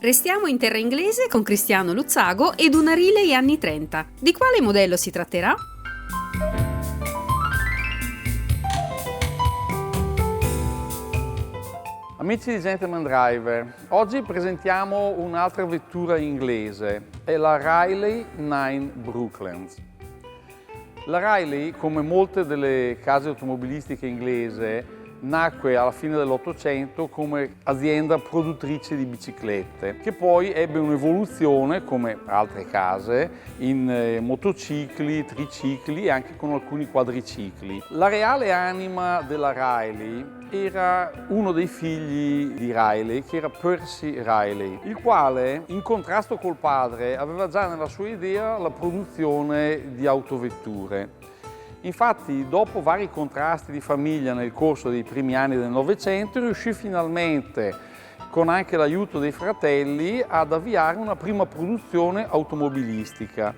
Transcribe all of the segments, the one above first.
Restiamo in terra inglese con Cristiano Luzzago ed una Riley anni 30. Di quale modello si tratterà? Amici di Gentleman Driver, oggi presentiamo un'altra vettura inglese, è la Riley 9 Brooklands. La Riley, come molte delle case automobilistiche inglesi, nacque alla fine dell'Ottocento come azienda produttrice di biciclette, che poi ebbe un'evoluzione, come altre case, in motocicli, tricicli e anche con alcuni quadricicli. La reale anima della Riley era uno dei figli di Riley, che era Percy Riley, il quale, in contrasto col padre, aveva già nella sua idea la produzione di autovetture. Infatti, dopo vari contrasti di famiglia nel corso dei primi anni del Novecento, riuscì finalmente, con anche l'aiuto dei fratelli, ad avviare una prima produzione automobilistica.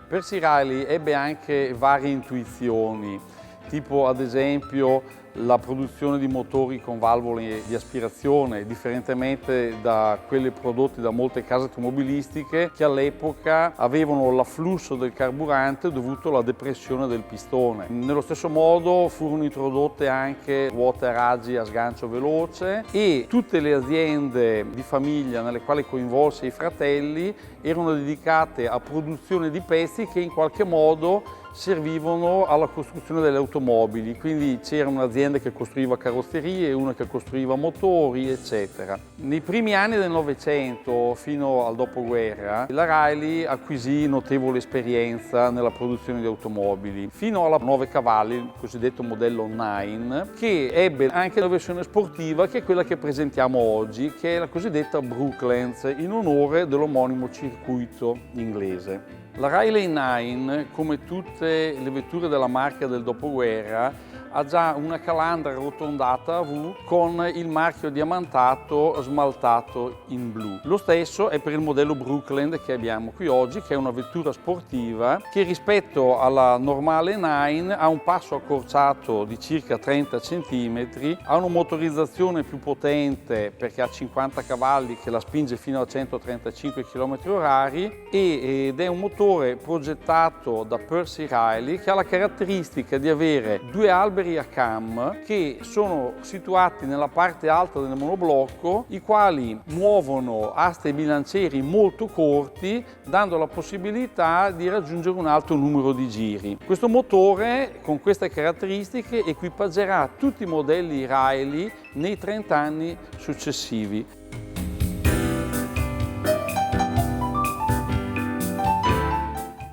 Percy Riley ebbe anche varie intuizioni, tipo ad esempio la produzione di motori con valvole di aspirazione, differentemente da quelle prodotte da molte case automobilistiche che all'epoca avevano l'afflusso del carburante dovuto alla depressione del pistone. Nello stesso modo furono introdotte anche ruote a raggi a sgancio veloce e tutte le aziende di famiglia nelle quali coinvolse i fratelli erano dedicate a produzione di pezzi che in qualche modo servivano alla costruzione delle automobili, quindi c'era un'azienda che costruiva carrozzerie, una che costruiva motori, eccetera. Nei primi anni del Novecento, fino al dopoguerra, la Riley acquisì notevole esperienza nella produzione di automobili, fino alla 9 cavalli, il cosiddetto modello 9, che ebbe anche la versione sportiva, che è quella che presentiamo oggi, che è la cosiddetta Brooklands, in onore dell'omonimo circuito inglese. La Riley 9, come tutte le vetture della marca del dopoguerra, ha già una calandra arrotondata a V con il marchio diamantato smaltato in blu. Lo stesso è per il modello Brookland che abbiamo qui oggi, che è una vettura sportiva che rispetto alla normale 9 ha un passo accorciato di circa 30 cm, ha una motorizzazione più potente perché ha 50 cavalli che la spinge fino a 135 km/h ed è un motore progettato da Percy Riley che ha la caratteristica di avere due alberi a cam che sono situati nella parte alta del monoblocco, i quali muovono aste e bilancieri molto corti, dando la possibilità di raggiungere un alto numero di giri. Questo motore, con queste caratteristiche, equipaggerà tutti i modelli Riley nei 30 anni successivi.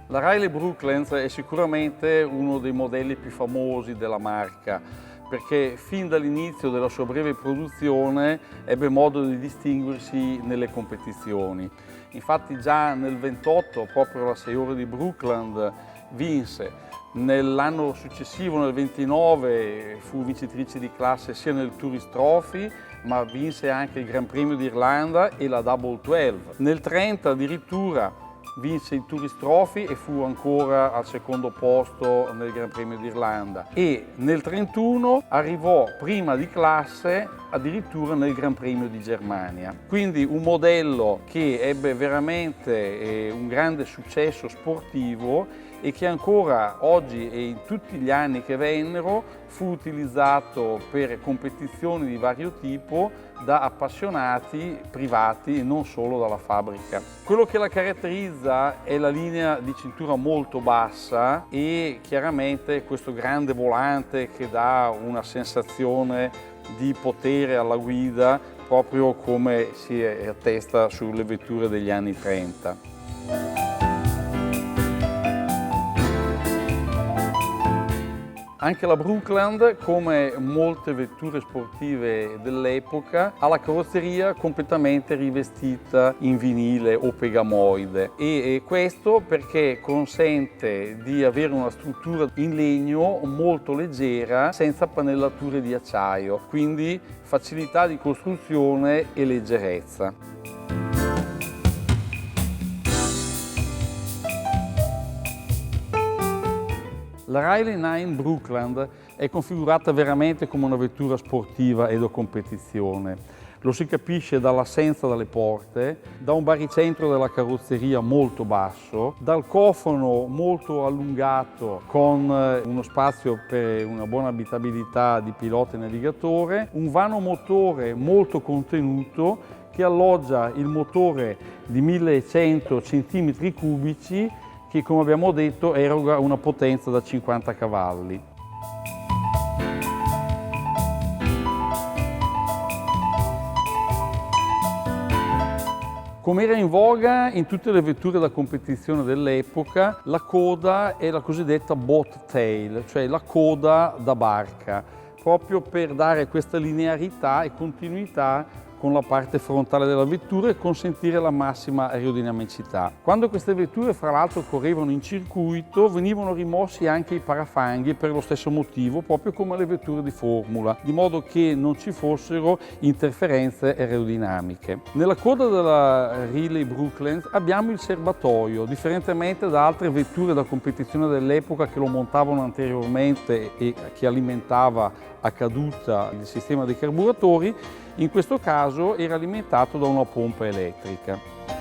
La Riley Brooklands è sicuramente uno dei modelli più famosi della marca, perché fin dall'inizio della sua breve produzione ebbe modo di distinguersi nelle competizioni. Infatti già nel 28, proprio alla 6 ore di Brookland, vinse. Nell'anno successivo, nel 29, fu vincitrice di classe sia nel Tourist Trophy, ma vinse anche il Gran Premio d'Irlanda e la Double 12. Nel 30 addirittura vinse il Tourist Trophy e fu ancora al secondo posto nel Gran Premio d'Irlanda e nel 31 arrivò prima di classe addirittura nel Gran Premio di Germania. Quindi un modello che ebbe veramente un grande successo sportivo e che ancora oggi e in tutti gli anni che vennero fu utilizzato per competizioni di vario tipo da appassionati privati e non solo dalla fabbrica. Quello che la caratterizza è la linea di cintura molto bassa e chiaramente questo grande volante che dà una sensazione di potere alla guida proprio come si attesta sulle vetture degli anni 30. Anche la Brookland, come molte vetture sportive dell'epoca, ha la carrozzeria completamente rivestita in vinile o pegamoide e questo perché consente di avere una struttura in legno molto leggera senza panellature di acciaio, quindi facilità di costruzione e leggerezza. La Riley 9 Brookland è configurata veramente come una vettura sportiva e da competizione. Lo si capisce dall'assenza delle porte, da un baricentro della carrozzeria molto basso, dal cofano molto allungato con uno spazio per una buona abitabilità di pilota e navigatore, un vano motore molto contenuto che alloggia il motore di 1100 cm3 che, come abbiamo detto, eroga una potenza da 50 cavalli. Come era in voga in tutte le vetture da competizione dell'epoca, la coda è la cosiddetta boat tail, cioè la coda da barca, proprio per dare questa linearità e continuità con la parte frontale della vettura e consentire la massima aerodinamicità. Quando queste vetture, fra l'altro, correvano in circuito, venivano rimossi anche i parafanghi per lo stesso motivo, proprio come le vetture di formula, di modo che non ci fossero interferenze aerodinamiche. Nella coda della Riley Brookland abbiamo il serbatoio, differentemente da altre vetture da competizione dell'epoca che lo montavano anteriormente e che alimentava a caduta il sistema dei carburatori. In questo caso era alimentato da una pompa elettrica.